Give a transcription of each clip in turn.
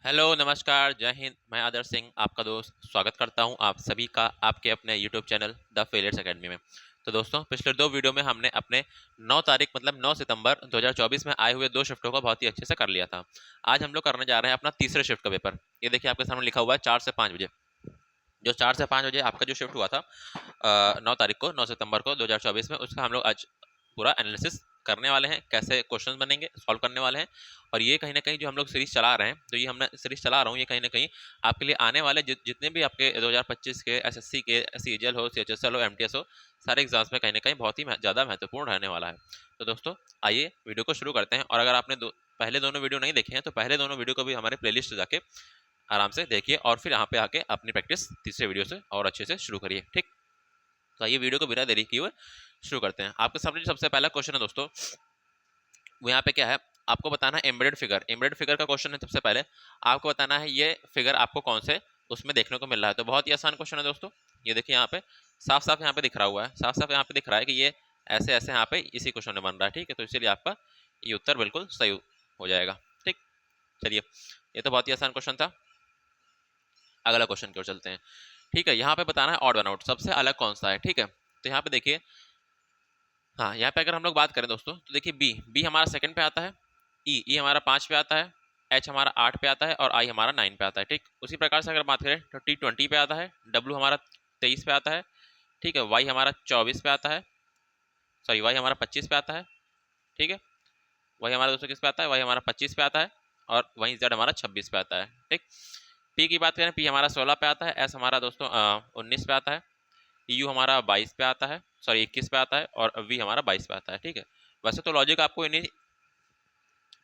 Hello, नमस्कार, जय हिंद। मैं आदर्श सिंह, आपका दोस्त, स्वागत करता हूं आप सभी का आपके अपने YouTube channel the failures academy में। तो दोस्तों, पिछले दो वीडियो में हमने अपने 9 तारीख मतलब 9 सितंबर 2024 में आए हुए दो शिफ्टों को बहुत ही अच्छे से कर लिया था। आज हम लोग करने जा रहे हैं अपना तीसरे शिफ्ट का पेपर। ये देखिए आपके सामने लिखा हुआ है 4 से 5 बजे। जो 4 से 5 बजे आपका जो शिफ्ट हुआ था 9 तारीख को, 9 सितंबर को 2024 में, उसका हम लोग आज पूरा एनालिसिस करने वाले हैं, कैसे क्वेश्चंस बनेंगे, सॉल्व करने वाले हैं। और ये कहीं ना कहीं जो हम लोग सीरीज चला रहे हैं, जो ये हमने सीरीज चला रहा हूँ, ये कहीं ना कहीं आपके लिए आने वाले जितने भी आपके 2025 के एसएससी के, सीजीएल हो, सीएचएसएल हो, एमटीएस हो, सारे एग्जाम्स में कहीं ना कहीं बहुत ही ज़्यादा महत्वपूर्ण रहने वाला है। तो दोस्तों, आइए वीडियो को शुरू करते हैं। और अगर आपने पहले दोनों वीडियो नहीं देखे हैं तो पहले दोनों वीडियो को भी हमारे प्लेलिस्ट जाके आराम से देखिए और फिर यहाँ पे आके अपनी प्रैक्टिस तीसरे वीडियो से और अच्छे से शुरू करिए। ठीक, तो आइए वीडियो को बिना देरी किए हुए शुरू करते हैं। आपके सामने जो सबसे पहला क्वेश्चन है दोस्तों, वो यहाँ पे क्या है, आपको बताना है एम्बेडेड फिगर। एम्बेडेड फिगर का क्वेश्चन है। सबसे पहले आपको बताना है ये फिगर आपको कौन से उसमें देखने को मिल रहा है। तो बहुत ही आसान क्वेश्चन है दोस्तों। ये देखिए यहाँ पे साफ साफ यहाँ पे दिख रहा हुआ है, साफ साफ यहाँ पे दिख रहा है कि ये ऐसे ऐसे यहाँ पे इसी क्वेश्चन में बन रहा है। ठीक है, तो इसीलिए आपका ये उत्तर बिल्कुल सही हो जाएगा। ठीक, चलिए, ये तो बहुत ही आसान क्वेश्चन था। अगला क्वेश्चन की ओर चलते हैं। ठीक है, यहाँ पे बताना है ऑड वन आउट, सबसे अलग कौन सा है। ठीक है, तो यहाँ पे देखिए, हाँ, यहाँ पे अगर हम लोग बात करें दोस्तों, तो देखिए बी हमारा सेकंड पे आता है, ई हमारा 5 पे आता है, एच हमारा 8 पे आता है और आई हमारा 9 पे आता है। ठीक, उसी प्रकार से अगर बात करें तो टी 20 पे आता है, डब्ल्यू हमारा 23 पे आता है। ठीक है, वाई हमारा 24 पे आता है, सॉरी वाई हमारा 25 पे आता है। ठीक है, वाई हमारा दोस्तों किस पे आता है, वाई हमारा 25 पे आता है और वहीं जेड हमारा 26 पे आता है। ठीक, पी की बात करें, पी हमारा 16 पे आता है, एस हमारा दोस्तों 19 पे आता है, यू हमारा 22 पे आता है, सॉरी 21 पे आता है और वी हमारा 22 पे आता है। ठीक है, वैसे तो लॉजिक आपको इन्हीं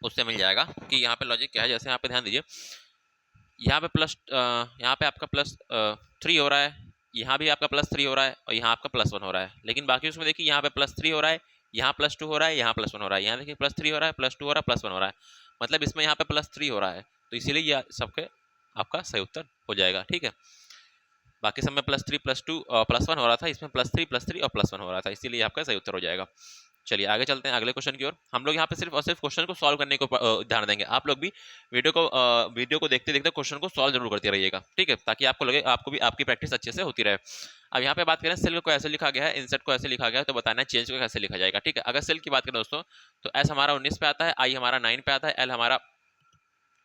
उससे मिल जाएगा कि यहाँ पे लॉजिक क्या है। जैसे यहाँ पे ध्यान दीजिए, यहाँ पे यहाँ पे आपका +3 हो रहा है, यहाँ भी आपका +3 हो रहा है और यहाँ आपका +1 हो रहा है। लेकिन बाकी उसमें देखिए, यहाँ पे +3 हो रहा है, यहाँ +2 हो रहा है, यहाँ +1 हो रहा है, यहाँ देखिए +3 हो रहा है, +2 हो रहा है, +1 हो रहा है। मतलब इसमें यहाँ पे +3 हो रहा है, तो इसीलिए ये सबके आपका सही उत्तर हो जाएगा। ठीक है, बाकी सब में +3 +2 +1 हो रहा था, इसमें +3 और +1 हो रहा था, इसीलिए आपका सही उत्तर हो जाएगा। चलिए आगे चलते हैं अगले क्वेश्चन की ओर। हम लोग यहाँ पे सिर्फ और सिर्फ क्वेश्चन को सॉल्व करने को ध्यान देंगे। आप लोग भी वीडियो को देखते देखते क्वेश्चन को सॉल्व जरूर करते रहिएगा। ठीक है, ताकि आपको लगे आपको भी आपकी प्रैक्टिस अच्छे से होती रहे। अब यहाँ पे बात करें सिल्क को ऐसे लिखा गया है, इंसर्ट को ऐसे लिखा गया है, तो बताना है चेंज को कैसे लिखा जाएगा। ठीक है, अगर सिल्क की बात करें दोस्तों, तो एस हमारा 19 पे आता है, आई हमारा 9 पे आता है, एल हमारा,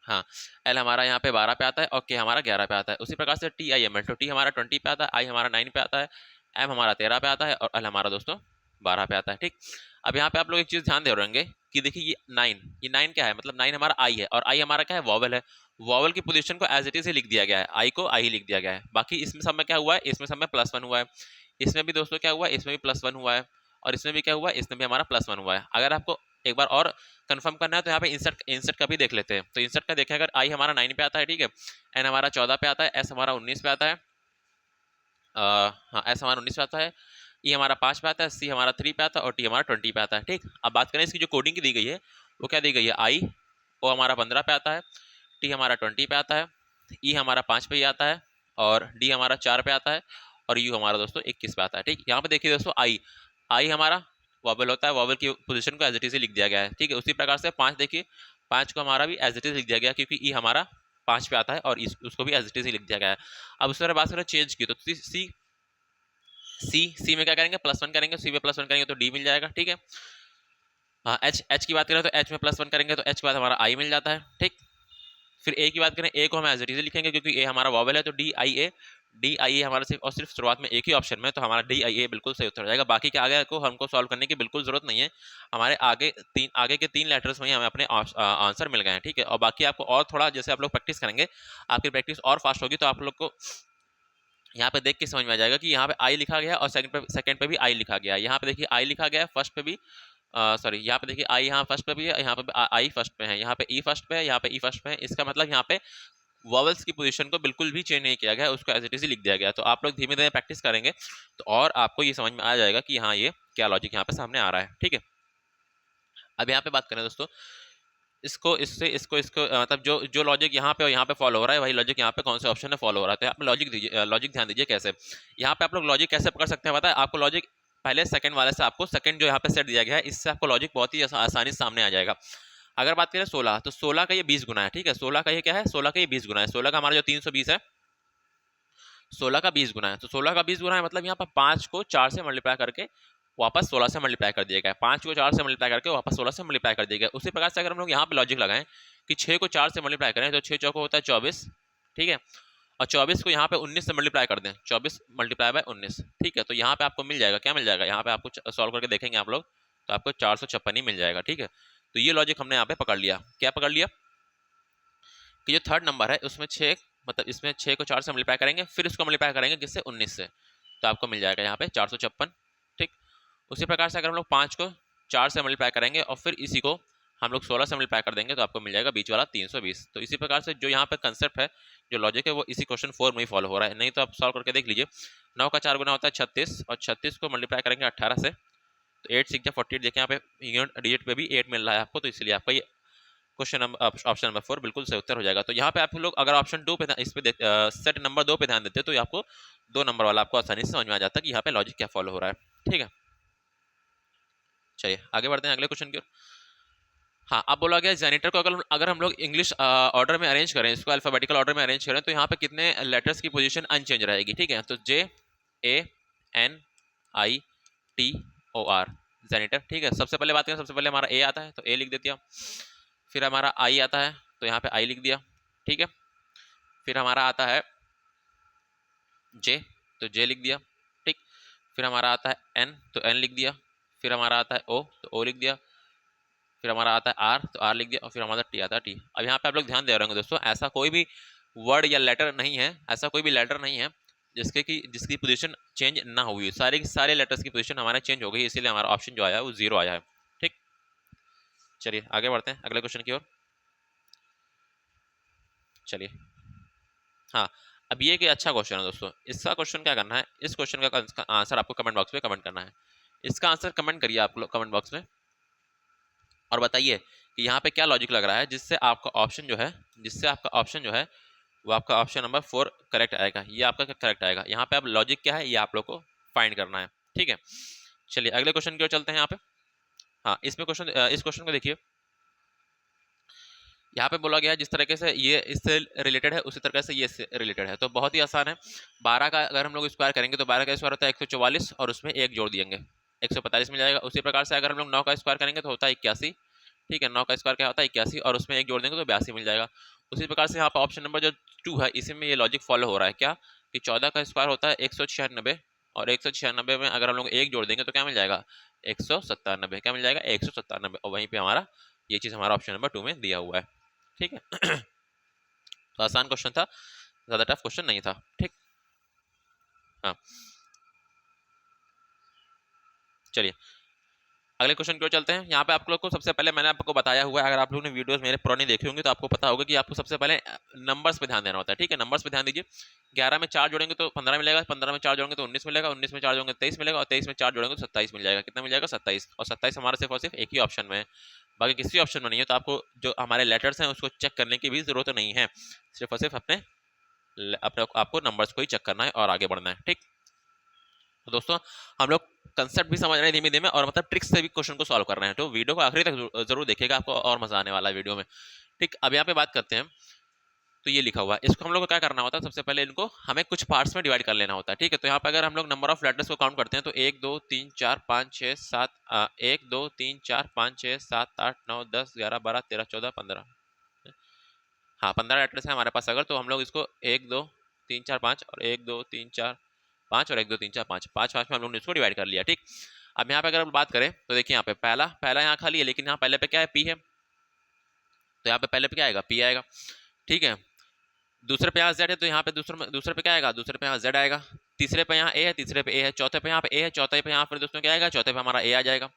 हाँ, एल हमारा यहाँ पे 12 पे आता है और के हमारा 11 पे आता है। उसी प्रकार से टी आई एम एल, तो टी हमारा 20 पे आता है, आई हमारा 9 पे आता है, एम हमारा 13 पे आता है और एल हमारा दोस्तों 12 पे आता है। ठीक, अब यहाँ पे आप लोग एक चीज ध्यान दे रहेंगे कि देखिए ये 9 क्या है, मतलब 9 हमारा आई है और आई हमारा क्या है, वॉवल है। वॉवल की पोजीशन को एज इट इज ही लिख दिया गया है, आई को आई ही लिख दिया गया है। बाकी इसमें सब में क्या हुआ है, इसमें सब में +1 हुआ है, इसमें भी दोस्तों क्या हुआ है, इसमें भी +1 हुआ है और इसमें भी क्या हुआ है, इसमें भी हमारा +1 हुआ है। अगर आपको एक बार और कंफर्म करना है तो यहाँ पे इंसर्ट का भी देख लेते हैं। तो इंसर्ट का देखें, अगर आई हमारा 9 पे आता है, ठीक है, एन हमारा 14 पे आता है, एस हमारा 19 पे आता है, हाँ, एस हमारा 19 पे आता है, ई हमारा 5 पे आता है, सी हमारा 3 पे आता है और टी हमारा 20 पे आता है। ठीक, अब बात करें इसकी जो कोडिंग की दी गई है, वो क्या दी गई है, आई ओ हमारा 15 पे आता है, टी हमारा 20 पे आता है, ई हमारा 5 पे ही आता है और डी हमारा 4 पे आता है और यू हमारा दोस्तों 21 पे आता है। ठीक, यहाँ पे देखिए दोस्तों, आई आई हमारा वॉबल होता है, वॉबल की पोजीशन को एज इट इज लिख दिया गया है। ठीक है, उसी प्रकार से 5 देखिए, 5 को हमारा भी एज इट इज लिख दिया गया क्योंकि ई हमारा 5 पे आता है और उसको भी एज इट इज लिख दिया गया है। अब उसमें बात करें चेंज की, तो सी में क्या करेंगे, +1 करेंगे, सी में +1 करेंगे तो डी मिल जाएगा। ठीक है, हाँ, एच की बात करें तो एच में +1 करेंगे तो एच के बाद हमारा आई मिल जाता है। ठीक, फिर ए की बात करें, ए को हम एज इट इज लिखेंगे क्योंकि ए हमारा वॉवल है, तो डी आई ए हमारा सिर्फ और सिर्फ शुरुआत में एक ही ऑप्शन में, तो हमारा डी आई ए बिल्कुल सही उत्तर हो जाएगा। बाकी के आगे को हमको सॉल्व करने की बिल्कुल जरूरत नहीं है, हमारे आगे के 3 लेटर्स में ही हमें अपने आंसर मिल गए हैं। ठीक है, और बाकी आपको और थोड़ा जैसे आप लोग प्रैक्टिस करेंगे, आपकी प्रैक्टिस और फास्ट होगी, तो आप लोग को यहाँ पे देख के समझ में आ जाएगा कि यहाँ पे आई लिखा गया है और सेकंड पे भी आई लिखा गया है। यहाँ पे देखिए आई लिखा गया है, फर्स्ट पे भी, सॉरी, यहाँ पे देखिए आई यहाँ फर्स्ट पे भी है, यहाँ पे आई फर्स्ट पे है, यहाँ पे ई फर्स्ट पे है, यहाँ पे ई फर्स्ट पे है। इसका मतलब यहाँ पे वॉवल्स की पोजीशन को बिल्कुल भी चेंज नहीं किया गया, उसको एज इट इज लिख दिया गया। तो आप लोग धीमे धीमे प्रैक्टिस करेंगे तो और आपको ये समझ में आ जाएगा कि हाँ, ये क्या लॉजिक यहाँ पे सामने आ रहा है। ठीक है, अब यहाँ पे बात करें दोस्तों, इसको मतलब जो लॉजिक यहाँ पे और यहाँ पे फॉलो हो रहा है, वही लॉजिक यहाँ पे कौन से ऑप्शन में फॉलो हो रहा है। तो यहाँ पे लॉजिक ध्यान दीजिए कैसे। यहाँ पे आप लोग लॉजिक कैसे पकड़ सकते हैं, पता है आपको, लॉजिक पहले सेकंड वाले से आपको सेकंड जो यहाँ पे सेट दिया गया है, इससे आपको लॉजिक बहुत ही आसानी से सामने आ जाएगा। अगर बात करें 16, तो 16 का ये 20 गुना है, ठीक है, 16 का ये क्या है, 16 का ये 20 गुना है, 16 का हमारा जो 320 है 16 का 20 गुना है, तो 16 का 20 गुना है मतलब यहाँ पर 5 को 4 से मल्टीप्लाई करके वापस 16 से मल्टीप्लाई कर दिया गया है, 5 को 4 से मल्टीप्लाई करके वापस 16 से मल्टीप्लाई कर दिया गया। उसी प्रकार से अगर हम लोग यहाँ पे लॉजिक लगाएं कि 6 को 4 से मल्टीप्लाई करें तो 6 चौको होता है 24, ठीक है, और 24 को यहाँ पे 19 से मल्टीप्लाई कर दें, 24 मल्टीप्लाई बाय 19, ठीक है, तो यहाँ पे आपको मिल जाएगा, क्या मिल जाएगा, यहाँ पे आपको सॉल्व करके देखेंगे आप लोग तो आपको 456 ही मिल जाएगा, ठीक है। तो ये लॉजिक हमने यहाँ पे पकड़ लिया, क्या पकड़ लिया कि जो थर्ड नंबर है उसमें 6, मतलब इसमें 6 को 4 से मल्टीप्लाई करेंगे, फिर इसको मल्टीप्लाई करेंगे किससे, 19 से, तो आपको मिल जाएगा यहाँ पे 456, ठीक। उसी प्रकार से अगर हम लोग 5 को 4 से मल्टीप्लाई करेंगे और फिर इसी को हम लोग 16 से मल्टीप्लाई कर देंगे तो आपको मिल जाएगा बीच वाला 320। तो इसी प्रकार से जो यहाँ पे कंसेप्ट है, जो लॉजिक है, वो इसी क्वेश्चन 4 में ही फॉलो हो रहा है। नहीं तो आप सॉल्व करके देख लीजिए, 9 का 4 गुना होता है 36, और 36 को मल्टीप्लाई करेंगे 18 से, तो 8 6 48, देखिए यहाँ पे यूनिट डिजिट पे भी 8 मिल रहा है आपको, तो इसलिए आपका ये क्वेश्चन नंबर ऑप्शन नंबर 4 बिल्कुल सही उत्तर हो जाएगा। तो यहाँ पे आप लोग अगर ऑप्शन 2 पे इस पे सेट नंबर 2 पे ध्यान देते तो आपको 2 नंबर वाला आपको आसानी से समझ में आ जाता है कि यहाँ पे लॉजिक क्या फॉलो हो रहा है, ठीक है। चलिए आगे बढ़ते हैं अगले क्वेश्चन की ओर। हाँ, अब बोला गया जेनिटर को अगर हम लोग इंग्लिश ऑर्डर में अरेंज करें, इसको अल्फाबेटिकल ऑर्डर में अरेंज करें, तो यहाँ पे कितने लेटर्स की पोजीशन अनचेंज रहेगी, ठीक है। तो JANITOR जेनिटर, ठीक है। सबसे पहले बात करें, सबसे पहले हमारा ए आता है तो ए लिख देते हैं, फिर हमारा आई आता है तो यहाँ पे आई लिख दिया, ठीक है। फिर हमारा आता है जे, तो जे लिख दिया, ठीक। फिर हमारा आता है एन, तो एन लिख दिया। फिर हमारा आता है ओ, तो ओ लिख दिया। फिर हमारा आता है आर, तो आर लिख दिया। और फिर हमारा टी आता है टी। अब यहाँ पे आप लोग ध्यान दे रहे होंगे दोस्तों, ऐसा कोई भी वर्ड या लेटर नहीं है, ऐसा कोई भी लेटर नहीं है जिसकी पोजीशन चेंज ना हुई, सारे लेटर्स की पोजीशन हमारे चेंज हो गई, इसीलिए हमारा ऑप्शन जो आया है वो 0 आया है, ठीक। चलिए आगे बढ़ते हैं अगले क्वेश्चन की ओर। चलिए, हाँ, अब ये कि अच्छा क्वेश्चन है दोस्तों, इसका क्वेश्चन क्या करना है, इस क्वेश्चन का आंसर आपको कमेंट बॉक्स में कमेंट करना है। इसका आंसर कमेंट करिए आप लोग कमेंट बॉक्स में, और बताइए कि यहाँ पे क्या लॉजिक लग रहा है जिससे आपका ऑप्शन जो है वो आपका ऑप्शन नंबर 4 करेक्ट आएगा, ये आपका करेक्ट आएगा। यहाँ पे अब लॉजिक क्या है ये आप लोग को फाइंड करना है, ठीक है। चलिए अगले क्वेश्चन की ओर चलते हैं यहाँ पे। हाँ, इस क्वेश्चन को देखिए, यहाँ पे बोला गया है जिस तरीके से ये इससे रिलेटेड है उसी तरीके से ये इससे रिलेटेड है, तो बहुत ही आसान है। 12 का अगर हम लोग स्क्वायर करेंगे तो 12 का स्क्वायर होता है 144, और उसमें एक जोड़ देंगे 145 मिल जाएगा। उसी प्रकार से अगर हम लोग 9 का स्क्वायर करेंगे तो होता है 81, ठीक है, 9 का स्क्वायर क्या होता है 81, और उसमें एक जोड़ देंगे तो 82 मिल जाएगा। उसी प्रकार से यहाँ पर ऑप्शन नंबर जो 2 है, इसी में ये लॉजिक फॉलो हो रहा है, क्या कि 14 का स्क्वायर होता है 196, और 196 में अगर हम लोग एक जोड़ देंगे तो क्या मिल जाएगा 197, क्या मिल जाएगा 197, और वहीं पे हमारा ये चीज़ हमारा ऑप्शन नंबर 2 में दिया हुआ है, ठीक है। तो आसान क्वेश्चन था, ज्यादा टफ क्वेश्चन नहीं था, ठीक। हाँ, चलिए अगले क्वेश्चन की ओर चलते हैं। यहाँ पे आप लोग को सबसे पहले मैंने आपको बताया हुआ है, अगर आप लोगों ने वीडियोस मेरे पुराने देखे होंगे तो आपको पता होगा कि आपको सबसे पहले नंबर्स पे ध्यान देना होता है, ठीक है। नंबर्स पे ध्यान दीजिए, 11 में 4 जोड़ेंगे तो 15 मिलेगा, 15 में 4 जोड़ेंगे तो 19 मिलेगा, 19 में 4 जोड़ेंगे तो 23 मिलेगा, और 23 में 4 जोड़ेंगे तो 27 मिल जाएगा। कितना मिल जाएगा 27, और 27 हमारा सिर्फ और सिर्फ एक ही ऑप्शन में है, बाकी किसी ऑप्शन में नहीं है। तो आपको जो हमारे लेटर्स हैं उसको चेक करने की भी जरूरत नहीं है, सिर्फ और सिर्फ अपने आपको नंबर्स को ही चेक करना है और आगे बढ़ना है, ठीक। तो दोस्तों हम लोग कंसेप्ट भी समझ रहे हैं धीमे धीमे, और मतलब ट्रिक्स से भी क्वेश्चन को सॉल्व कर रहे हैं, तो वीडियो को आखिरी तक जरूर देखिएगा, आपको और मजा आने वाला है वीडियो में, ठीक। अब यहाँ पे बात करते हैं, तो ये लिखा हुआ है, इसको हम लोग को क्या करना होता है, सबसे पहले इनको हमें कुछ पार्ट्स में डिवाइड कर लेना होता है, ठीक है। तो यहाँ पे अगर हम लोग नंबर ऑफ लेटर्स को काउंट करते हैं तो 1 2 3 4 5 6 7 1 2 3 4 5 6 7 8 9 10 11 12 13 14 15, हाँ 15 लेटर्स हैं हमारे पास। अगर तो हम लोग इसको 1 2 3 4 5 और 1 2 3 4 5 और 1 2 3 4 5 5 5 में हम लोगों ने इसको डिवाइड कर लिया, ठीक। अब यहाँ पे अगर हम बात करें तो देखिए यहाँ पे पहला यहाँ खाली है, लेकिन यहाँ पहले पे क्या है पी है, तो यहाँ पे पहले पे क्या आएगा पी आएगा, ठीक है। दूसरे पे यहाँ जेड है तो यहाँ पे दूसरे पे क्या आएगा, दूसरे पे यहाँ जेड आएगा। तीसरे पे यहाँ ए है, तीसरे पे ए है। चौथे पे यहाँ पे ए है, चौथे पे यहाँ पर दोस्तों क्या आएगा, चौथे पे हमारा ए आ जाएगा।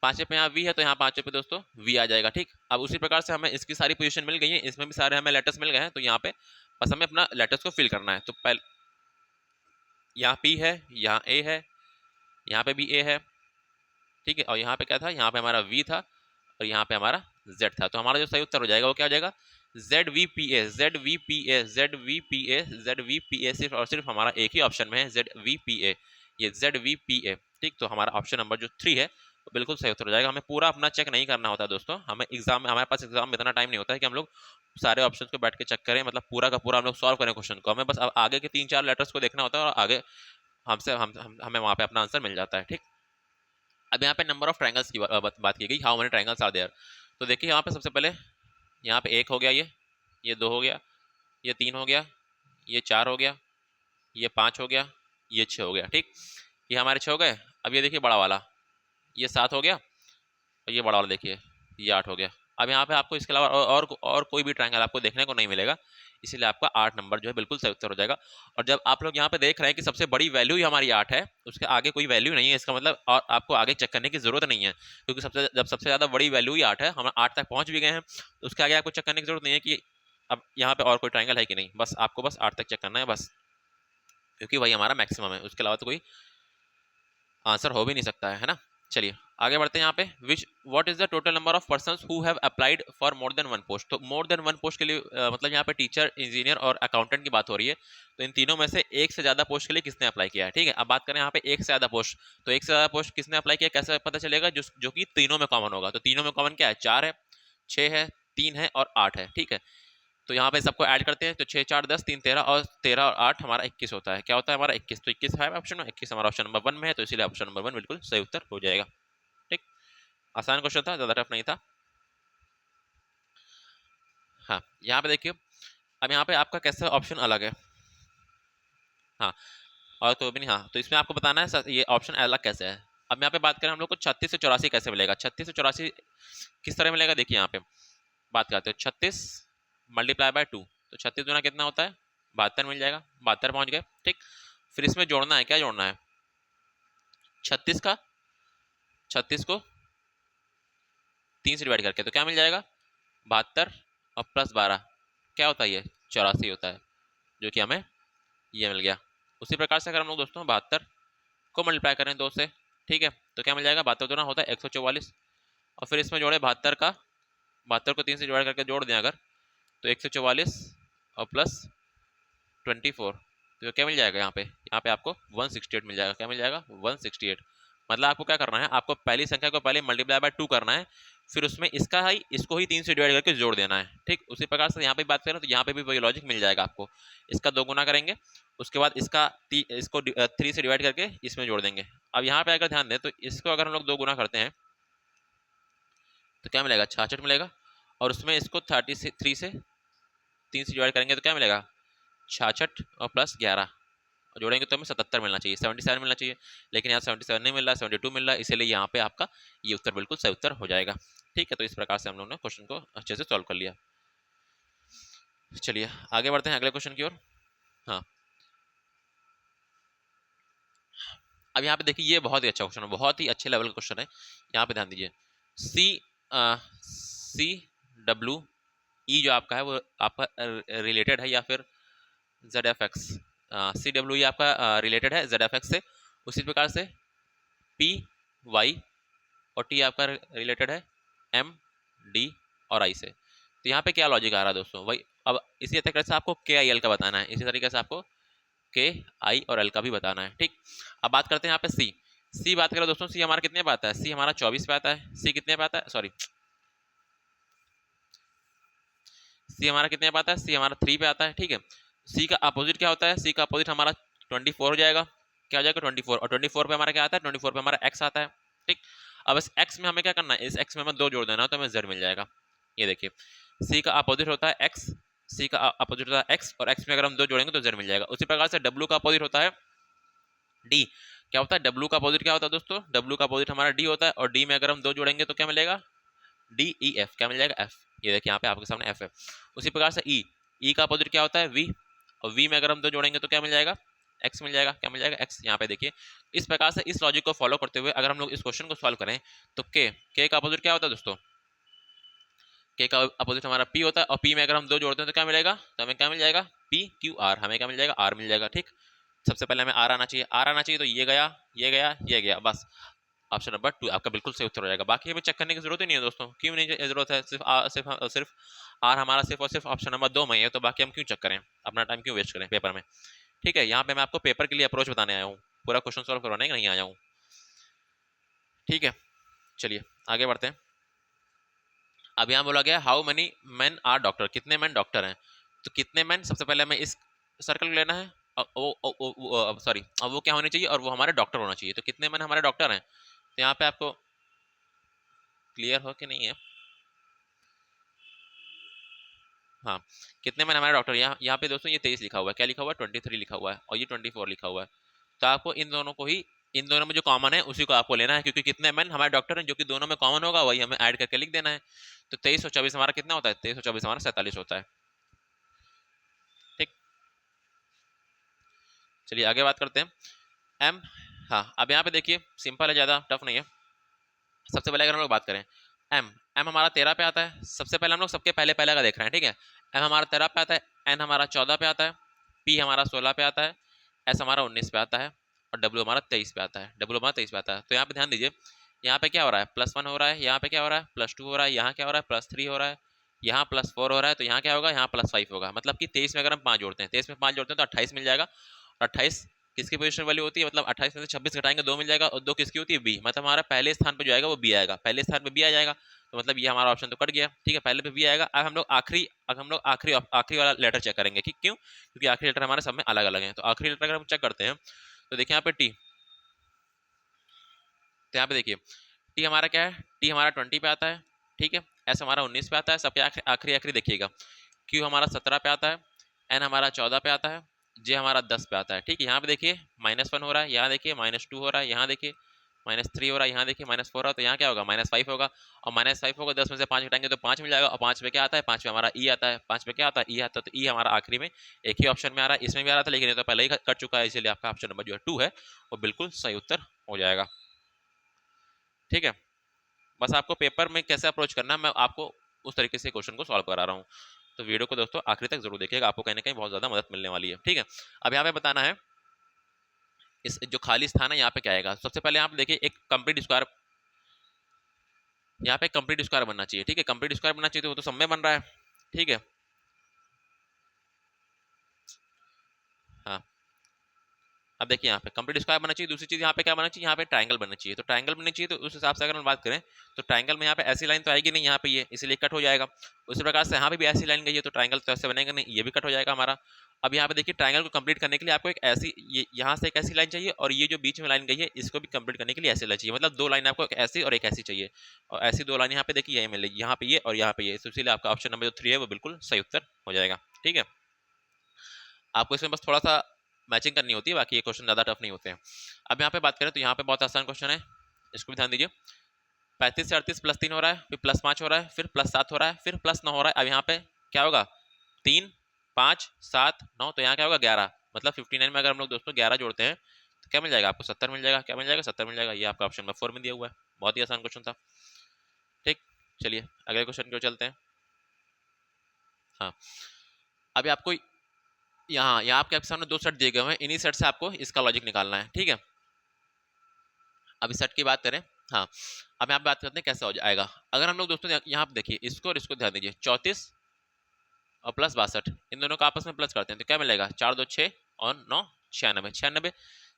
पांचवें पे यहाँ वी है तो यहाँ पांचवें पे दोस्तों वी आ जाएगा, ठीक। अब उसी प्रकार से हमें इसकी सारी पोजीशन मिल गई है, इसमें भी सारे हमें लेटर्स मिल गए हैं, तो यहाँ पे बस हमें अपना लेटर्स को फिल करना है। तो पहले यहाँ पी है, यहाँ ए है, यहाँ पे भी ए है, ठीक है, और यहाँ पे क्या था, यहाँ पे हमारा वी था, और यहाँ पे हमारा जेड था। तो हमारा जो सही उत्तर हो जाएगा वो क्या हो जाएगा, Z V P A, Z V P A, Z V P A, Z V P A, सिर्फ और सिर्फ हमारा एक ही ऑप्शन में है जेड वी पी ए, ये जेड वी पी ए, ठीक। तो हमारा ऑप्शन नंबर जो 3 है बिल्कुल सही उत्तर हो जाएगा। हमें पूरा अपना चेक नहीं करना होता दोस्तों, हमें एग्जाम में, हमारे पास एग्जाम में इतना टाइम नहीं होता है कि हम लोग सारे ऑप्शंस को बैठ के चेक करें, मतलब पूरा का पूरा हम लोग सॉल्व करें क्वेश्चन को। हमें बस अब आगे के 3-4 लेटर्स को देखना होता है और आगे हमसे हमें वहां पे अपना आंसर मिल जाता है। ठीक, अब यहाँ पे नंबर ऑफ ट्रायंगल्स की बात की गई, how many triangles are there. तो देखिए यहाँ पे सबसे पहले यहाँ पे 1 हो गया, ये 2 हो गया, ये 3 हो गया, ये 4 हो गया, ये 5 हो गया, ये 6 हो गया। ठीक, ये हमारे 6 हो गए। अब ये देखिए बड़ा वाला, ये 7 हो गया, और ये बड़ा वाला देखिए ये 8 हो गया। अब यहाँ पे आपको इसके अलावा और कोई भी ट्रायंगल आपको देखने को नहीं मिलेगा, इसीलिए आपका 8 नंबर जो है बिल्कुल सही उत्तर हो जाएगा। और जब आप लोग यहाँ पे देख रहे हैं कि सबसे बड़ी वैल्यू ही हमारी 8 है, उसके आगे कोई वैल्यू नहीं है, इसका मतलब और आपको आगे चेक करने की जरूरत नहीं है, क्योंकि सबसे ज्यादा बड़ी वैल्यू ही 8 है, हम 8 तक पहुंच भी गए हैं, तो उसके आगे आपको चेक करने की जरूरत नहीं है कि अब यहाँ पे और कोई ट्रायंगल है कि नहीं, बस आपको बस 8 तक चेक करना है बस, क्योंकि वही हमारा मैक्सिमम है, उसके अलावा तो कोई आंसर हो भी नहीं सकता है ना। चलिए आगे बढ़ते हैं यहाँ पे, विच what is the total number of persons who have applied for more than one post. तो मोर देन वन पोस्ट के लिए मतलब यहाँ पे टीचर, इंजीनियर और अकाउंटेंट की बात हो रही है, तो इन तीनों में से एक से ज्यादा पोस्ट के लिए किसने अप्लाई किया है। ठीक है, अब बात करें यहाँ पे एक से ज्यादा पोस्ट, तो एक से ज्यादा पोस्ट किसने अप्लाई किया कैसे पता चलेगा, जो कि तीनों में कॉमन होगा। तो तीनों में कॉमन क्या है, 4 है, 6 है, 3 है और 8 है। ठीक है, तो यहाँ पे सबको ऐड करते हैं, तो 6 4 10 3 13 और 13 और 8 हमारा 21 होता है। क्या होता है हमारा 21, तो 21 है ऑप्शन में, 21 हमारा ऑप्शन नंबर 1 में है, तो इसीलिए ऑप्शन नंबर 1 बिल्कुल सही उत्तर हो जाएगा। ठीक, आसान क्वेश्चन था, ज्यादा टफ नहीं था। हाँ, यहाँ पे देखिए, अब यहाँ पे आपका कैसा ऑप्शन अलग है। हाँ, और तो भी नहीं, हाँ तो इसमें आपको बताना है ये ऑप्शन अलग कैसे है। अब यहाँ पे बात करें हम लोग को 36 से 84 कैसे मिलेगा, 36 से 84 किस तरह मिलेगा। देखिए यहाँ पे बात करते हो 36 मल्टीप्लाई बाय 2, तो 36 गुना कितना होता है, 72 मिल जाएगा, 72 पहुंच गए। ठीक, फिर इसमें जोड़ना है, क्या जोड़ना है, 36 को 3 से डिवाइड करके, तो क्या मिल जाएगा 72 और प्लस 12 क्या होता है, ये 84 होता है, जो कि हमें ये मिल गया। उसी प्रकार से अगर हम लोग दोस्तों 72 को मल्टीप्लाई करें 2 से, ठीक है, तो क्या मिल जाएगा, 72 दूना होता है 144, और फिर इसमें जोड़े 72 का, 72 को 3 से डिवाइड करके जोड़ दें अगर, तो 144 और प्लस 24, तो क्या मिल जाएगा यहाँ पे आपको 168 मिल जाएगा। क्या मिल जाएगा 168। मतलब आपको क्या करना है, आपको पहली संख्या को पहले मल्टीप्लाई बाय 2 करना है, फिर उसमें इसको ही 3 से डिवाइड करके जोड़ देना है। ठीक, उसी प्रकार से यहाँ पे बात करें तो यहाँ पे भी वही लॉजिक मिल जाएगा आपको, इसका 2 गुना करेंगे, उसके बाद इसको 3 से डिवाइड करके इसमें जोड़ देंगे। अब यहाँ पे अगर ध्यान दें तो इसको अगर हम लोग 2 गुना करते हैं तो क्या मिलेगा 66 मिलेगा, और उसमें इसको 33 से 3 से डिवाइड करेंगे तो क्या मिलेगा 66 और प्लस 11, और जोड़ेंगे तो हमें 77 मिलना चाहिए, 77 मिलना चाहिए, लेकिन यहाँ 77 नहीं मिल रहा, 72 मिल रहा है, इसीलिए यहाँ पे आपका ये उत्तर बिल्कुल सही उत्तर हो जाएगा। ठीक है, तो इस प्रकार से हम लोगों ने क्वेश्चन को अच्छे से सॉल्व कर लिया। चलिए आगे बढ़ते हैं अगले क्वेश्चन की ओर। हाँ, अब यहाँ पे देखिए ये बहुत ही अच्छा क्वेश्चन है, बहुत ही अच्छे लेवल का क्वेश्चन है, यहाँ पे ध्यान दीजिए। सी डब्ल्यू ई जो आपका है वो आपका रिलेटेड है या फिर Z F X, C W E आपका रिलेटेड है जेड एफ एक्स से, उसी प्रकार से पी वाई और टी आपका रिलेटेड है एम डी और आई से। तो यहाँ पे क्या लॉजिक आ रहा है दोस्तों, वही अब इसी तरीके से आपको के आई एल का बताना है, इसी तरीके से आपको के आई और एल का भी बताना है। ठीक, अब बात करते हैं यहाँ पे सी बात करें दोस्तों, सी हमारा कितने पे आता है, सी हमारा 24 पे आता है, सी कितने पे आता है, सॉरी सी हमारा कितने पे आता है, सी हमारा 3 पे आता है। ठीक है, सी का अपोजिट क्या होता है, सी का अपोजिट हमारा 24 हो जाएगा, क्या हो जाएगा 24, और 24 पे हमारा क्या आता है, 24 पे हमारा एक्स आता है। ठीक, अब इस एक्स में हमें क्या करना है, इस एक्स में हमें 2 जोड़ देना है, तो हमें जेड मिल जाएगा। ये देखिए सी का अपोजिट होता है एक्स, सी का अपोजिट होता है एक्स, और एक्स में अगर हम 2 जोड़ेंगे तो जेड मिल जाएगा। उसी प्रकार से डब्ल्यू का अपोजिट होता है डी, क्या होता है डब्ल्यू का अपोजिट क्या होता है दोस्तों, डब्ल्यू का अपोजिट हमारा डी होता है, और डी में अगर हम 2 जोड़ेंगे तो क्या मिलेगा डी ई एफ, क्या मिल जाएगा एफ, ये देखिए यहाँ पे आपके सामने एफ है। उसी प्रकार से ई का अपोजिट क्या होता है वी, और वी में अगर हम 2 जोड़ेंगे तो क्या मिल जाएगा एक्स मिल जाएगा, क्या मिल जाएगा एक्स। यहाँ पे देखिए इस प्रकार से इस लॉजिक को फॉलो करते हुए अगर हम लोग इस क्वेश्चन को सॉल्व करें तो के का अपोजिट क्या होता है दोस्तों, के का अपोजिट हमारा पी होता है, और पी में अगर हम 2 जोड़ते हैं तो क्या मिलेगा, तो हमें क्या मिल जाएगा पी क्यू आर, हमें क्या मिल जाएगा आर मिल जाएगा। ठीक, सबसे पहले हमें आर आना चाहिए, आर आना चाहिए, तो ये गया ये गया ये गया, बस ऑप्शन नंबर 2 आपका बिल्कुल सही उत्तर हो जाएगा। बाकी हमें चेक करने की जरूरत ही नहीं है दोस्तों, क्यों नहीं जरूरत है, सिर्फ आर हमारा सिर्फ और सिर्फ ऑप्शन नंबर 2 में है, तो बाकी हम क्यों चेक करें, अपना टाइम क्यों वेस्ट करें पेपर में। ठीक है, यहाँ पे मैं आपको पेपर के लिए अप्रोच बताने आया हूँ, पूरा क्वेश्चन सॉल्व करवाने नहीं आया हूँ। ठीक है, चलिए आगे बढ़ते हैं। अब यहाँ बोला गया how many man are doctor, कितने मैन डॉक्टर हैं। तो कितने मैन, सबसे पहले हमें इस सर्कल को लेना है। वो सॉरी, अब वो क्या होने चाहिए, और वो हमारे डॉक्टर होना चाहिए। तो कितने मैन हमारे डॉक्टर हैं, तो यहाँ पे आपको क्लियर हो कि नहीं है, हाँ, कितने मैन हमारे डॉक्टर, यहाँ पे दोस्तों ये 23 लिखा हुआ है, क्या लिखा हुआ है, 23 लिखा हुआ है, और ये 24 लिखा हुआ है। तो आपको इन दोनों को ही, इन दोनों में जो कॉमन है उसी को आपको लेना है, क्योंकि कितने मैन हमारे डॉक्टर हैं जो कि दोनों में कॉमन होगा वही हमें ऐड करके लिख देना है। तो 23 और 24 हमारा कितना होता है, 23 और 24 हमारा 47 होता है। ठीक, चलिए आगे बात करते हैं। एम, हाँ, अब यहाँ पे देखिए सिंपल है, ज्यादा टफ नहीं है। सबसे पहले अगर हम लोग बात करें एम, एम हमारा 13 पे आता है। सबसे पहले हम लोग सबके पहले पहले का देख रहे हैं, ठीक है। एम हमारा 13 पे आता है, एन हमारा 14 पे आता है, पी हमारा 16 पे आता है, एस हमारा 19 पे आता है, और डब्ल्यू हमारा 23 पे आता है। डब्ल्यू हमारा 23 पे आता है। तो यहाँ पे ध्यान दीजिए, यहाँ पे क्या हो रहा है, +1 हो रहा है, यहाँ पे क्या हो रहा है, +2 हो रहा है, यहाँ क्या हो रहा है, +3 हो रहा है, यहाँ +4 हो रहा है, तो यहाँ क्या होगा, यहाँ +5 होगा। मतलब कि 23 में अगर हम 5 जोड़ते हैं, 23 में 5 जोड़ते हैं तो 28 मिल जाएगा। और 28 किसकी पोजीशन वाली होती है, मतलब 28 में से 26 घटाएंगे 2 मिल जाएगा, और 2 किसकी होती है, बी। मतलब हमारा पहले स्थान पे जो आएगा वो बी आएगा, पहले स्थान पे बी आ जाएगा। तो मतलब ये हमारा ऑप्शन तो कट गया, ठीक है, पहले पे बी आएगा। अब हम लोग आखिरी वाला लेटर चेक करेंगे कि क्यों, क्योंकि आखिरी लेटर हमारे सब में अलग अलग हैं। तो आखिरी लेटर अगर हम चेक करते हैं तो देखिए यहाँ पे टी, तो यहाँ पे देखिए टी हमारा क्या है, टी हमारा 20 पे आता है, ठीक है। एस हमारा 19 पे आता है, सबके आखिरी आखिरी देखिएगा। क्यू हमारा 17 पे आता है, एन हमारा 14 पे आता है, जे हमारा 10 पे आता है, ठीक है। यहाँ पे देखिए -1 हो रहा है, यहाँ देखिए -2 हो रहा है, यहाँ देखिए -3 हो रहा है, यहाँ देखिए -4 हो रहा है, तो यहाँ क्या होगा, -5 होगा। और -5 होगा, 10 में से 5 घटाएंगे तो 5 मिल जाएगा। और 5 पे क्या आता है, 5 पे हमारा ई आता है, 5 पे क्या आता है, ई आता है। तो ई हमारा आखिरी में एक ही ऑप्शन में आ रहा है, इसमें भी आ रहा था लेकिन ये तो पहले ही कट चुका है, इसलिए आपका ऑप्शन नंबर जो है 2 है वो बिल्कुल सही उत्तर हो जाएगा। ठीक है, बस आपको पेपर में कैसे अप्रोच करना है मैं आपको उस तरीके से क्वेश्चन को सॉल्व करा रहा हूँ। तो वीडियो को दोस्तों आखिरी तक जरूर देखिएगा, आपको कहीं ना कहीं बहुत ज्यादा मदद मिलने वाली है। ठीक है, अब यहाँ पे बताना है इस जो खाली स्थान है यहाँ पे क्या आएगा। सबसे पहले आप देखिए एक कंप्लीट स्क्वायर, यहाँ पे कंप्लीट स्क्वायर बनना चाहिए, ठीक है, कंप्लीट स्क्वायर बनना चाहिए, तो वो तो सब में बन रहा है, ठीक है। हाँ, अब देखिए यहाँ पे कंप्लीट स्क्वायर बनना चाहिए। दूसरी चीज यहाँ पे क्या बनना चाहिए, यहाँ पे ट्रायंगल बनना चाहिए। तो ट्रायंगल बनना चाहिए, तो उस हिसाब से अगर हम बात करें तो ट्रायंगल में यहाँ पे ऐसी लाइन तो आएगी नहीं यहाँ पे, ये इसलिए कट हो जाएगा। उसी प्रकार से यहाँ पे भी ऐसी लाइन गई है तो ट्रायंगल तो ऐसे बनेगा नहीं, ये भी कट हो जाएगा हमारा। अब यहाँ पे देखिए ट्रायंगल को कंप्लीट करने के लिए आपको एक ऐसी, ये यहाँ से एक ऐसी लाइन चाहिए, और ये जो बीच में लाइन गई है इसको भी कंप्लीट करने के लिए ऐसी लाइन चाहिए। मतलब 2 लाइन आपको, एक ऐसी और एक ऐसी चाहिए, और ऐसी 2 लाइन यहाँ पे देखिए यही मिलेगी, यहाँ पे ये और यहाँ पे ये। तो इसीलिए आपका ऑप्शन नंबर जो 3 है वो बिल्कुल सही उत्तर हो जाएगा। ठीक है, आपको इसमें बस थोड़ा सा मैचिंग करनी होती है, बाकी ये क्वेश्चन ज़्यादा टफ नहीं होते हैं। अब यहाँ पे बात करें तो यहाँ पे बहुत आसान क्वेश्चन है, इसको भी ध्यान दीजिए। 35 से 38 +3 हो रहा है, फिर +5 हो रहा है, फिर +7 हो रहा है, फिर +9 हो रहा है। अब यहाँ पे क्या होगा, 3 5 7 9, तो यहाँ क्या होगा 11। मतलब 59 में अगर हम लोग दोस्तों 11 जोड़ते हैं तो क्या मिल जाएगा आपको, 70 मिल जाएगा। क्या मिल जाएगा, 70 मिल जाएगा। ये आपका ऑप्शन नंबर 4 में दिया हुआ है, बहुत ही आसान क्वेश्चन था। ठीक, चलिए अगले क्वेश्चन की ओर चलते हैं। हाँ, अभी आपको यहाँ आपके सामने 2 सेट दिए गए हैं, इन्हीं सेट से आपको इसका लॉजिक निकालना है। ठीक है, अभी सेट की बात करें, हाँ, अब यहाँ पे बात करते हैं कैसे हो जाएगा। अगर हम लोग दोस्तों यहाँ पे देखिए इसको और इसको ध्यान दीजिए, 34 और +62 इन दोनों को आपस में प्लस करते हैं तो क्या मिलेगा, 4 2 6 और 9 96।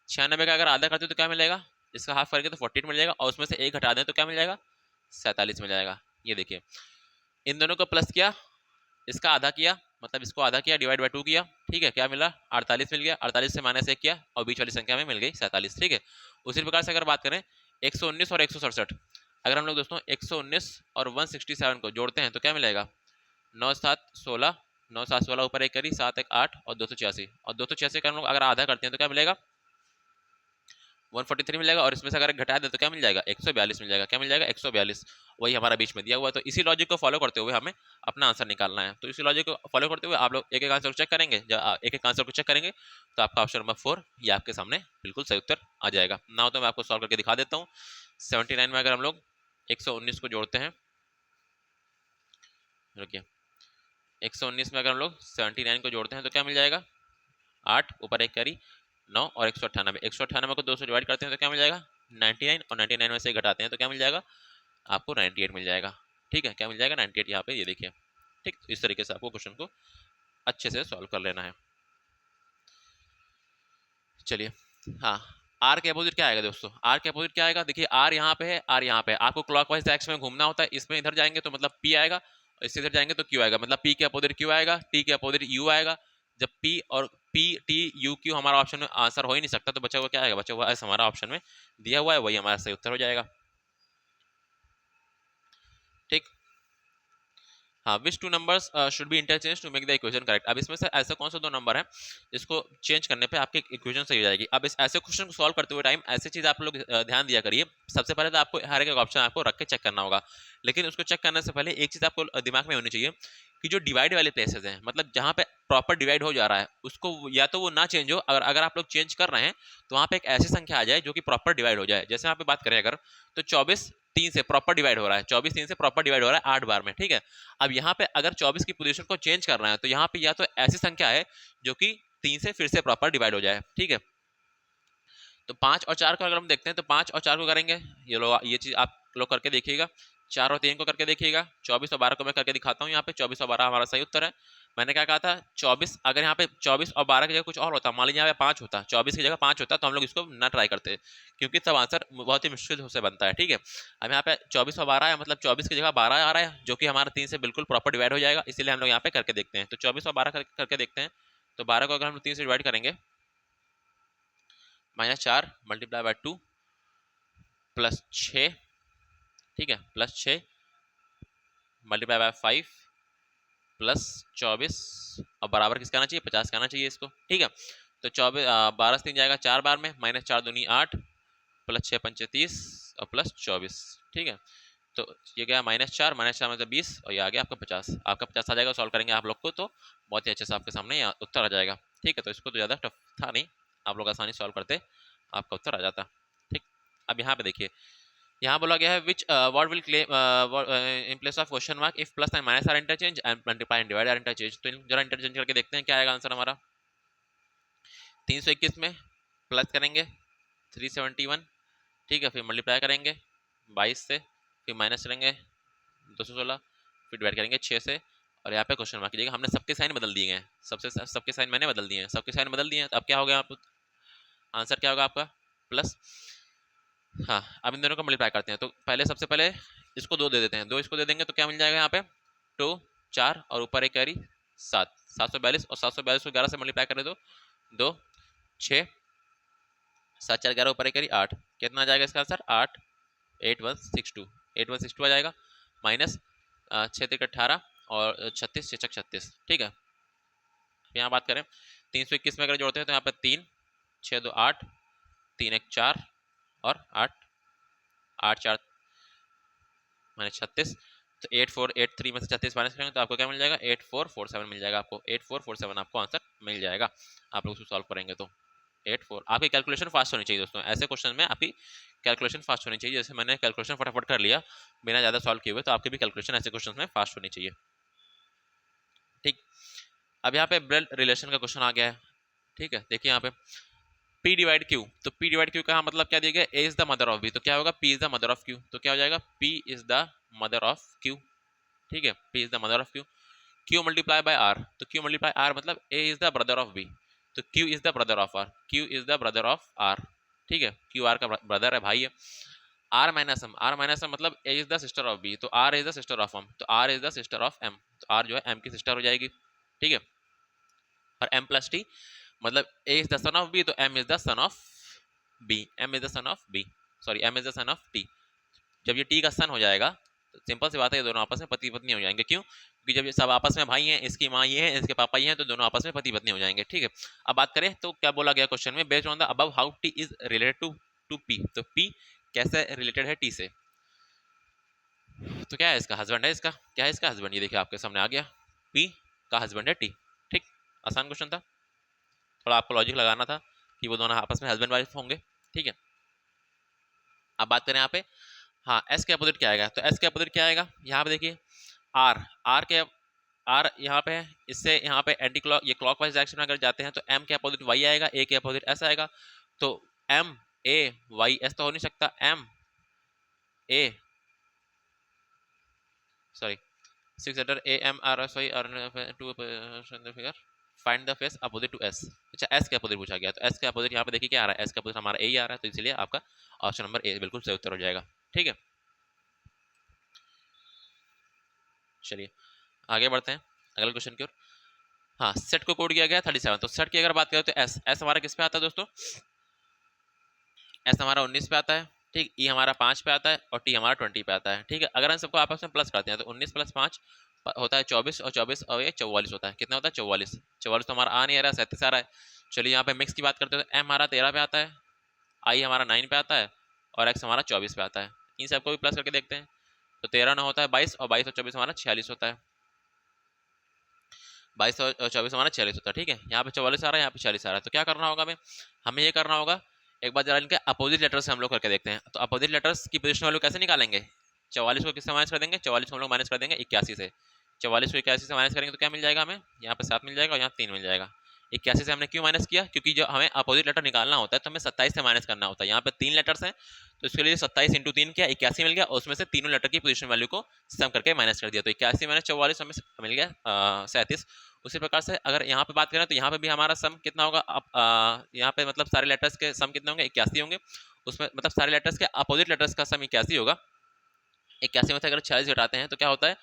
96 का अगर आधा करते हैं तो क्या मिलेगा, इसका हाफ करके तो 48 मिल जाएगा, और उसमें से 1 हटा दें तो क्या मिल जाएगा, 47 मिल जाएगा। ये देखिए इन दोनों को प्लस किया, इसका आधा किया, मतलब इसको आधा किया, /2 किया, ठीक है, क्या मिला, 48 मिल गया। 48 से -1 किया और बीच वाली संख्या में मिल गई 47। ठीक है, उसी प्रकार से अगर बात करें 119 और 167, अगर हम लोग दोस्तों 119 और 167 को जोड़ते हैं तो क्या मिलेगा, 9 7 16, 9 7 16 ऊपर 1 करी, 7 1 8 और 286, और 286 का हम लोग अगर आधा करते हैं तो क्या मिलेगा, 143 मिलेगा। और इसमें से अगर घटा दे तो क्या मिल जाएगा, 142 मिल जाएगा। क्या मिल जाएगा, 142, वही हमारा बीच में दिया हुआ है। तो इसी लॉजिक को फॉलो करते हुए हमें अपना आंसर निकालना है। तो इसी लॉजिक को फॉलो करते हुए आप लोग एक एक आंसर को चेक करेंगे, जब एक एक आंसर को चेक करेंगे तो आपका ऑप्शन नंबर 4 ये आपके सामने बिल्कुल सही उत्तर आ जाएगा। ना तो मैं आपको सॉल्व करके दिखा देता हूँ। 79 में अगर हम लोग 119 को जोड़ते हैं, रुकिए, 119 में अगर हम लोग 79 को जोड़ते हैं तो क्या मिल जाएगा, 8 ऊपर 1 कैरी, 9 और 198। 198 को 2 से डिवाइड करते हैं तो क्या मिल जाएगा, 99, और 99 में से घटाते हैं तो क्या मिल जाएगा, आपको 98 मिल जाएगा। ठीक है, क्या मिल जाएगा, 98 यहाँ पे, ये देखिए। ठीक, इस तरीके से आपको क्वेश्चन को अच्छे से सॉल्व कर लेना है। चलिए, हाँ, आर के अपोजिट क्या आएगा दोस्तों, आर के अपोजिट क्या आएगा, देखिए आर यहाँ पे है, आर यहाँ पे है, आपको क्लॉकवाइज डायरेक्शन में घूमना होता है, इसमें इधर जाएंगे तो मतलब पी आएगा, इससे इधर जाएंगे तो क्यू आएगा, मतलब पी के अपोजिट क्यू आएगा, टी के अपोजिट यू आएगा। जब पी और पी टी यू क्यू हमारा ऑप्शन में आंसर हो ही नहीं सकता, तो बचा हुआ क्या आएगा, बचा हुआ एस हमारा ऑप्शन में दिया हुआ है, वही हमारा सही उत्तर हो जाएगा। ठीक, हाँ, which two numbers should be interchange to make the equation correct. अब इसमें से ऐसा कौन सा दो नंबर है जिसको चेंज करने पे आपकी इक्वेशन सही हो जाएगी। अब इस ऐसे क्वेश्चन को सॉल्व करते हुए टाइम ऐसी चीज आप लोग ध्यान दिया करिए। सबसे पहले तो आपको हर एक ऑप्शन आपको रख के चेक करना होगा, लेकिन उसको चेक करने से पहले एक चीज आपको दिमाग में होनी चाहिए कि जो डिवाइड वाले प्लेसेस हैं, मतलब जहाँ पे प्रॉपर डिवाइड हो जा रहा है, उसको या तो वो ना चेंज हो, अगर अगर आप लोग चेंज कर रहे हैं तो वहाँ पे एक ऐसी संख्या आ जाए जो कि प्रॉपर डिवाइड हो जाए। जैसे यहाँ पे बात करें अगर, तो 24 3 से प्रॉपर डिवाइड हो रहा है, 24 3 से प्रॉपर डिवाइड हो रहा है 8 बार में, ठीक है। अब यहाँ पे अगर 24 की पोजीशन को चेंज करना है तो यहाँ पे या तो ऐसी संख्या है जो कि 3 से फिर से प्रॉपर डिवाइड हो जाए, ठीक है। तो 5 और 4 को अगर हम देखते हैं तो 5 और 4 को करेंगे, ये लोग ये चीज आप लोग करके देखिएगा। 4 और 3 को करके देखिएगा। 24 और 12 को मैं करके दिखाता हूँ। यहाँ पे 24 और 12 हमारा सही उत्तर है। मैंने क्या कहा था, 24 अगर यहाँ पे 24 और 12 की जगह कुछ और होता, मान लीजिए यहाँ पे 5 होता, 24 की जगह 5 होता, तो हम लोग इसको ना ट्राई करते, क्योंकि तब आंसर बहुत ही मुश्किल से बनता है, ठीक है। अब यहाँ पे 24 और 12 है, मतलब 24 की जगह 12 आ रहा है, जो कि हमारा 3 से बिल्कुल प्रॉपर डिवाइड हो जाएगा, इसीलिए हम लोग यहाँ पे करके देखते हैं। तो 24 और 12 करके देखते हैं। तो 12 को अगर हम 3 से डिवाइड करेंगे, -4 मल्टीप्लाई बाय 2 +6, ठीक है, +6 मल्टीप्लाई बाय 5 +24 और बराबर किसका आना चाहिए, 50 का आना चाहिए इसको, ठीक है। तो 24 12 से 3 जाएगा 4 बार में, -4 दूनी 8 +6 पंचे 30 और +24, ठीक है। तो ये गया -4 -4 मतलब 20 और ये आ गया आपका 50। आपका 50 आ जाएगा। सॉल्व करेंगे आप लोग को तो बहुत ही अच्छे से आपके सामने उत्तर आ जाएगा, ठीक है। तो इसको तो ज़्यादा टफ था नहीं, आप लोग आसानी सॉल्व करते, आपका उत्तर आ जाता, ठीक। अब यहाँ पे देखिए, यहाँ बोला गया है which what will claim in place of question mark if plus and minus are interchange and multiply and divide are interchange. तो जरा इंटरचेंज करके देखते हैं क्या आएगा आंसर हमारा। 321 में प्लस करेंगे 371, ठीक है, फिर मल्टीप्लाई करेंगे 22 से, फिर माइनस करेंगे 216, फिर डिवाइड करेंगे 6 से, और यहाँ पे क्वेश्चन मार्क कीजिएगा। हमने सबके साइन बदल दिए हैं, सबके साइन मैंने बदल दिए हैं, सबके साइन बदल दिए हैं। तो अब क्या हो गया, आप आंसर क्या होगा आपका, प्लस। हाँ, अब इन दोनों को मल्टीप्लाई करते हैं। तो पहले सबसे पहले इसको 2 दे देते हैं, 2 इसको दे देंगे तो क्या मिल जाएगा यहाँ पे 2 4 और ऊपर एक कैरी 7, 742, और 742 को 11 से मल्टीप्लाई करें तो 2 6 7 4 11 ऊपर एक कैरी 8, कितना आ जाएगा इसका आंसर 8 8162, 8162 आ जाएगा। माइनस 6 3 18 और 36 6 36, ठीक है। यहाँ बात करें 321 में अगर जोड़ते हैं तो यहाँ पे 3 6 2 8 3 1 4 और 8 8 4 -36, तो 8483 में से 36 माइनस करेंगे तो आपको क्या मिल जाएगा 8447 मिल जाएगा। आपको 8447 आपको आंसर मिल जाएगा, आप लोग उसको सॉल्व करेंगे तो 84। आपकी कैलकुलेशन फास्ट होनी चाहिए दोस्तों, ऐसे क्वेश्चन में आपकी कैलकुलेशन फास्ट होनी चाहिए। जैसे मैंने कैलकुलेशन फटाफट कर लिया बिना ज़्यादा सॉल्व किए हुए, तो आपकी भी कैलकुलेशन ऐसे क्वेश्चन में फास्ट होनी चाहिए, ठीक। अब यहाँ पे ब्लड रिलेशन का क्वेश्चन आ गया है, ठीक है। देखिए यहाँ पे P डिवाइड Q, तो P डिवाइड Q का मतलब क्या दिया गया, A is the mother of B, तो क्या होगा P is the mother of Q, तो क्या हो जाएगा P is the mother of Q, ठीक है। P is the mother of Q, Q multiply by R, तो Q मल्टीप्लाई R मतलब A is the brother of B, तो Q is the brother of R, Q is the brother of R, ठीक है। Q R का brother है, भाई है। R minus M मतलब A is the sister of B, तो R is the sister of M, तो R is the sister of M, तो R जो है M की सिस्टर हो जाएगी, ठीक है। और M प्लस T मतलब A is the son of B, तो M is the son of B, M is the son of B, sorry M is the son of T। जब ये T का सन हो जाएगा तो सिंपल सी बात है, ये दोनों आपस में पति पत्नी हो जाएंगे। क्यों? क्योंकि जब ये सब आपस में भाई हैं, इसकी माँ ये है, इसके पापा ये हैं, तो दोनों आपस में पति पत्नी हो जाएंगे, ठीक है। अब बात करें तो क्या बोला गया क्वेश्चन में, based on the above how T is related to P, तो P कैसे रिलेटेड है T से, तो क्या है इसका हस्बैंड है, इसका क्या है, इसका हस्बैंड, ये देखिए आपके सामने आ गया, P का हस्बैंड है T, ठीक। आसान क्वेश्चन था, थोड़ा आपको लॉजिक लगाना था कि वो दोनों आपस में हस्बैंड वाइफ होंगे, ठीक है। अब बात करें यहाँ पे, हाँ एस के अपोजिट क्या आएगा, तो एस के अपोजिट क्या आएगा, यहाँ पे देखिए आर, आर के आर यहाँ पे है, इससे यहाँ पे एंटी क्लॉक, ये क्लॉकवाइज डायरेक्शन में अगर जाते हैं तो एम के अपोजिट वाई आएगा, ए के अपोजिट एस आएगा, तो एम ए वाई एस तो हो नहीं सकता, M A sorry 6 letter A M R S Y are two figure find the face opposite to S, अच्छा, एस के अपोजिट पूछा गया, तो एस के अपोजिट यहाँ पे देखिए क्या आ रहा है, एस के अपोजिट हमारा ए ही आ रहा है, तो इसलिए आपका ऑप्शन नंबर ए बिल्कुल सही उत्तर हो जाएगा। ठीक है, चलिए आगे बढ़ते हैं अगले क्वेश्चन की ओर। हाँ, सेट को कोड किया गया 37, तो सेट की अगर बात करें तो एस एस हमारा किस पे आता है दोस्तों, एस हमारा 19 पे आता है, ठीक, ई हमारा 5 पे आता है और टी हमारा 20 पे आता है। ठीक है, अगर हम सबको आपस में प्लस करते हैं तो 19 प्लस 5 होता है 24, और 24 और ये 44 होता है। कितना होता है 44, 44 तो हमारा आ नहीं आ रहा है, 37 आ रहा है। चलिए यहाँ पे मिक्स की बात करते हैं तो एम हमारा 13 पे आता है, आई हमारा 9 पे आता है और एक्स हमारा 24 पे आता है। इन सबको भी प्लस करके देखते हैं, तो 13 ना होता है 22, और 22 और 24 हमारा 46 होता है, 22 और 24 हमारा 46 होता है। ठीक है, यहाँ पे 44 आ रहा है, यहाँ पे 46 आ रहा है, तो क्या करना होगा हमें, हमें ये करना होगा, एक बार जरा इनके अपोजिट लेटर्स से हम लोग करके देखते हैं। तो अपोजिट लेटर्स की पोजीशन वैल्यू कैसे निकालेंगे, 44 को किससे माइनस कर देंगे, 44 को हम लोग माइनस कर देंगे 81 से, 44 को 81 से माइनस करेंगे तो क्या मिल जाएगा हमें, यहाँ पे 7 मिल जाएगा और यहाँ 3 मिल जाएगा। 81 से हमने क्यों माइनस किया, क्योंकि जो हमें अपोजिट लेटर निकालना होता है तो हमें 27 से माइनस करना होता है। यहाँ पे 3 लेटर्स हैं, तो इसके लिए 27 इंटू 3 किया, 81 मिल गया, और उसमें से तीनों लेटर की पोजीशन वैल्यू को सम करके माइनस कर दिया, तो 81 माइनस 44 हमें मिल गया 37। उसी प्रकार से अगर यहाँ पे बात करें तो यहाँ पे भी हमारा सम कितना होगा, अब यहाँ पे मतलब सारे लेटर्स के सम कितने होंगे, 81 होंगे, उसमें मतलब सारे लेटर्स के अपोजिट लेटर्स का सम 81 होगा। 81 में से अगर 40 घटाते हैं तो क्या होता है,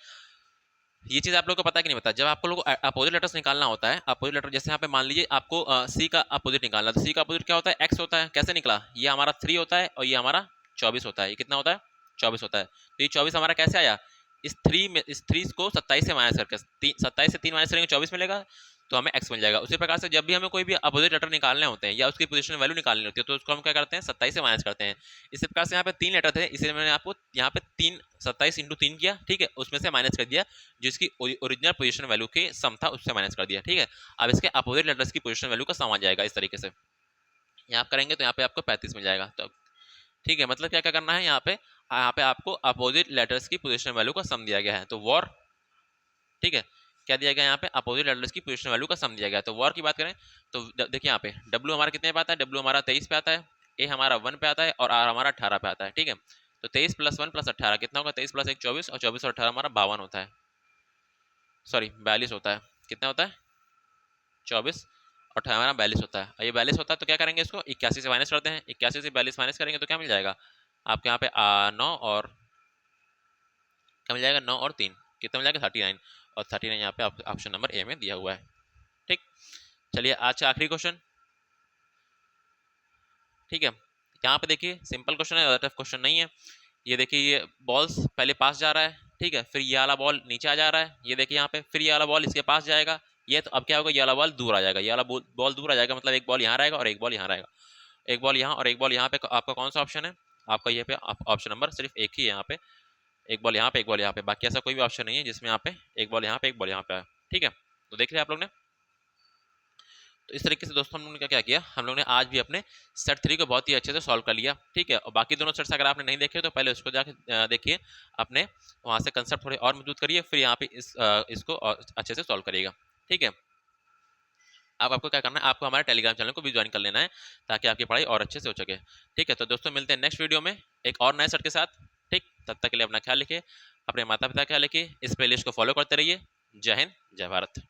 ये चीज आप लोग को पता है कि नहीं पता, जब आपको लोग अपोजिट लेटर्स निकालना होता है, अपोजिट लेटर जैसे यहाँ पे मान लीजिए आपको सी का अपोजिट निकालना है, तो सी का अपोजिट क्या होता है, एक्स होता है। कैसे निकला, ये हमारा 3 होता है और ये हमारा 24 होता है। ये कितना होता है, 24 होता है। तो ये 24 हमारा कैसे आया, इस 3 में, इस 3 को 27 से माइनस करके, 27 से 3 माइनस करेंगे 24 मिलेगा, तो हमें एक्स मिल जाएगा। उसी प्रकार से जब भी हमें कोई भी अपोजिट लेटर निकालने होते हैं या उसकी पोजीशन वैल्यू निकालनी होती है, तो उसको हम क्या करते हैं, 27 से माइनस करते हैं। इसी प्रकार से यहाँ पे 3 लेटर थे, इसलिए मैंने आपको यहाँ पे 3 27 इंटू 3 किया, ठीक है, उसमें से माइनस कर दिया जिसकी ओरिजिनल पोजीशन वैल्यू के सम था, उससे माइनस कर दिया। ठीक है, अब इसके अपोजिट लेटर्स की पोजीशन वैल्यू का सम आ जाएगा इस तरीके से। यहाँ करेंगे तो यहाँ पे आपको 35 मिल जाएगा। तो ठीक है, मतलब क्या क्या करना है, यहाँ पे आपको अपोजिट लेटर्स की पोजीशन वैल्यू का सम दिया गया है, तो वॉर, ठीक है, क्या दिया गया यहाँ पे, अपोजिट लेटर्स की पोजीशन वैल्यू का सम दिया गया है। तो वॉर की बात करें तो देखिए यहाँ पे डब्ल्यू हमारा कितने पे आता है, डब्ल्यू हमारा 23 पे आता है, ए हमारा 1 पे आता है और आर हमारा 18 पे आता है। ठीक है, तो 23 प्लस 1 प्लस 18 कितना होगा, 23 प्लस 1 24, और 24 और 18 हमारा 52 होता है, सॉरी 42 होता है। कितना होता है, 24 और 18 हमारा 42 होता है। और ये 42 होता है तो क्या करेंगे, इसको 81 से माइनस करते हैं, 81 से 42 माइनस करेंगे तो क्या मिल जाएगा आपके यहाँ पे 9 और क्या मिल जाएगा, 9 और 3 कितना मिल जाएगा 39, और 39 यहाँ पे ऑप्शन नंबर ए में दिया हुआ है। ठीक, चलिए आज का आखिरी क्वेश्चन। ठीक है, यहाँ पे देखिए सिंपल क्वेश्चन है, ज़्यादा टफ क्वेश्चन नहीं है। ये देखिए ये बॉल्स पहले पास जा रहा है, ठीक है, फिर ये वाला बॉल नीचे आ जा रहा है, ये देखिए यहाँ पे, फिर ये वाला बॉल इसके पास जाएगा, ये तो अब क्या होगा, ये वाला बॉल दूर आ जाएगा, ये वाला बॉल दूर आ जाएगा, मतलब एक बॉल यहाँ रहेगा और एक बॉल यहाँ रहेगा, एक बॉल यहाँ और एक बॉल यहाँ पे। आपका कौन सा ऑप्शन है, आपका ये पे ऑप्शन नंबर सिर्फ एक ही है यहाँ पे, एक बॉल यहाँ पे एक बॉल यहाँ पे, बाकी ऐसा कोई भी ऑप्शन नहीं है जिसमें यहाँ पे एक बॉल यहाँ पे एक बॉल यहाँ पे है। ठीक है, तो देख लिया आप लोग ने। तो इस तरीके से दोस्तों हम लोगों ने क्या क्या किया, हम लोग ने आज भी अपने सेट 3 को बहुत ही अच्छे से सॉल्व कर लिया। ठीक है, और बाकी दोनों सेट्स अगर आपने नहीं देखे तो पहले उसको जाके देखिए, अपने वहाँ से कंसेप्ट थोड़े और मजबूत करिए, फिर यहाँ पे इसको और अच्छे से सॉल्व करिएगा। ठीक है, अब आपको क्या करना है, आपको हमारे टेलीग्राम चैनल को भी ज्वाइन कर लेना है ताकि आपकी पढ़ाई और अच्छे से हो सके। ठीक है, तो दोस्तों मिलते हैं नेक्स्ट वीडियो में एक और नए सेट के साथ। ठीक, तब तक के लिए अपना ख्याल रखिए, अपने माता पिता का ख्याल रखिए, इस प्लेलिस्ट को फॉलो करते रहिए। जय हिंद, जय भारत।